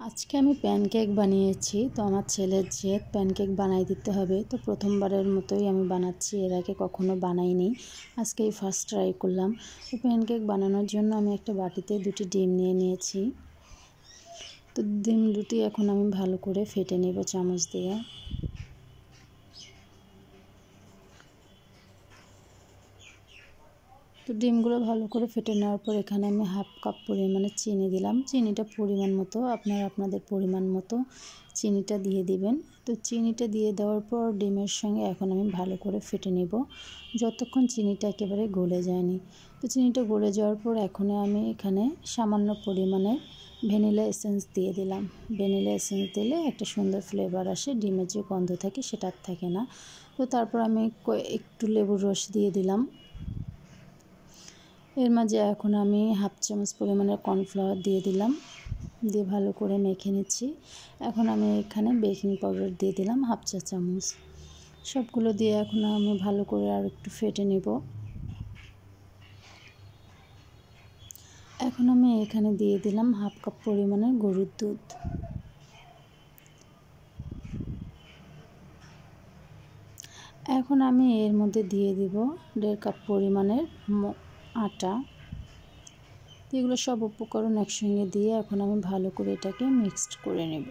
আজকে আমি প্যানকেক বানিয়েছি। তো আমার ছেলের জেদ প্যানকেক বানাই দিতে হবে। তো প্রথমবারের মতোই আমি বানাচ্ছি, এর আগে কখনো বানাইনি, আজকেই ফার্স্ট ট্রাই করলাম। তো প্যানকেক বানানোর জন্য আমি একটা বাটিতে 2টি ডিম নিয়ে নিয়েছি। তো ডিম দুটি এখন আমি ভালো করে ফেটে নেব চামচ দিয়ে। তো ডিমগুলো ভালো করে ফেটে নেওয়ার পর এখানে আমি হাফ কাপ পরিমাণে চিনি দিলাম। চিনিটা পরিমাণ মতো আপনাদের পরিমাণ মতো চিনিটা দিয়ে দিবেন। তো চিনিটা দিয়ে দেওয়ার পর ডিমের সঙ্গে এখন আমি ভালো করে ফেটে নেব যতক্ষণ চিনিটা একেবারে গলে যায়নি। তো চিনিটা গলে যাওয়ার পর এখন আমি এখানে সামান্য পরিমাণে ভ্যানিলা এসেন্স দিয়ে দিলাম। ভ্যানিলা এসেন্স দিলে একটা সুন্দর ফ্লেভার আসে, ডিমের যে গন্ধ থাকে সেটা আর থাকে না। তো তারপর আমি একটু লেবুর রস দিয়ে দিলাম। এর মাঝে এখন আমি হাফ চামচ পরিমাণের কর্নফ্লাওয়ার দিয়ে দিলাম, দিয়ে ভালো করে মেখে নিচ্ছি। এখন আমি এখানে বেকিং পাউডার দিয়ে দিলাম হাফ চা চামচ। সবগুলো দিয়ে এখন আমি ভালো করে আর একটু ফেটে নেব। এখন আমি এখানে দিয়ে দিলাম হাফ কাপ পরিমাণের গরুর দুধ। এখন আমি এর মধ্যে দিয়ে দিব 1.5 কাপ পরিমাণের আটা। এগুলো সব উপকরণ একসঙ্গে দিয়ে এখন আমি ভালো করে এটাকে মিক্সড করে নেব।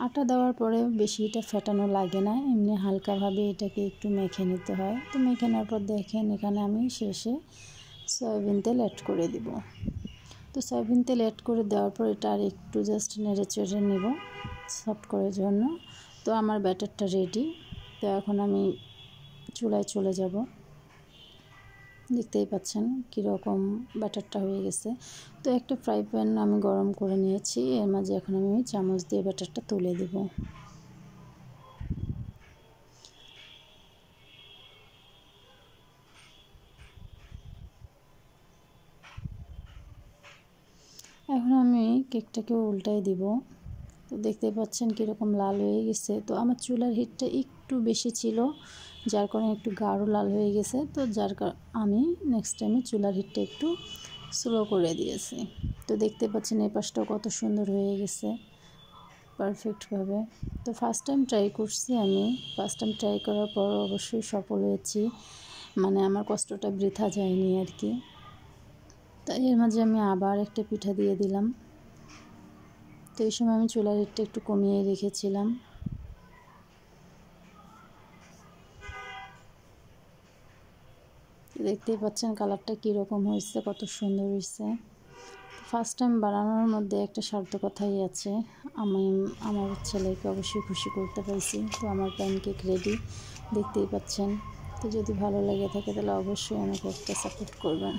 আটা দেওয়ার পরে বেশি এটা ফেটানো লাগে না, এমনি হালকাভাবে এটাকে একটু মেখে নিতে হয়। তো মেখে নেওয়ার পর দেখেন এখানে আমি শেষে সয়াবিন তেল অ্যাড করে দিব। তো সয়াবিন তেল অ্যাড করে দেওয়ার পর এটা আর একটু জাস্ট নেড়ে চেড়ে নেব সফট করার জন্য। তো আমার ব্যাটারটা রেডি। তো এখন আমি চুলায় চলে যাব। দেখতেই পাচ্ছেন কীরকম ব্যাটারটা হয়ে গেছে। তো একটা ফ্রাই প্যান আমি গরম করে নিয়েছি, এর মাঝে এখন আমি চামচ দিয়ে ব্যাটারটা তুলে দেব। এখন আমি কেকটাকে উল্টাই দিব। তো দেখতে পাচ্ছেন কীরকম লাল হয়ে গেছে। তো আমার চুলার হিটটা একটু বেশি ছিল, যার কারণে একটু গাঢ় লাল হয়ে গেছে। তো আমি নেক্সট টাইমে চুলার হিটটা একটু স্লো করে দিয়েছি। তো দেখতে পাচ্ছেন এই পাশটাও কত সুন্দর হয়ে গেছে পারফেক্টভাবে। তো ফার্স্ট টাইম ট্রাই করছি আমি। ফার্স্ট টাইম ট্রাই করার পর অবশ্যই সফল হয়েছি, মানে আমার কষ্টটা বৃথা যায়নি আর কি। তাই এর মাঝে আমি আবার একটা পিঠা দিয়ে দিলাম। তো এই সময় আমি চুলার হিটটা একটু কমিয়ে রেখেছিলাম। দেখতেই পাচ্ছেন কালারটা কীরকম হয়েছে, কত সুন্দর হয়েছে। ফার্স্ট টাইম বানানোর মধ্যে একটা সার্থকতাই আছে, আমি আমার ছেলেকে অবশ্যই খুশি করতে পারছি। তো আমার প্যানকেক রেডি, দেখতেই পাচ্ছেন। তো যদি ভালো লেগে থাকে তাহলে অবশ্যই আমাকে একটা সাপোর্ট করবেন।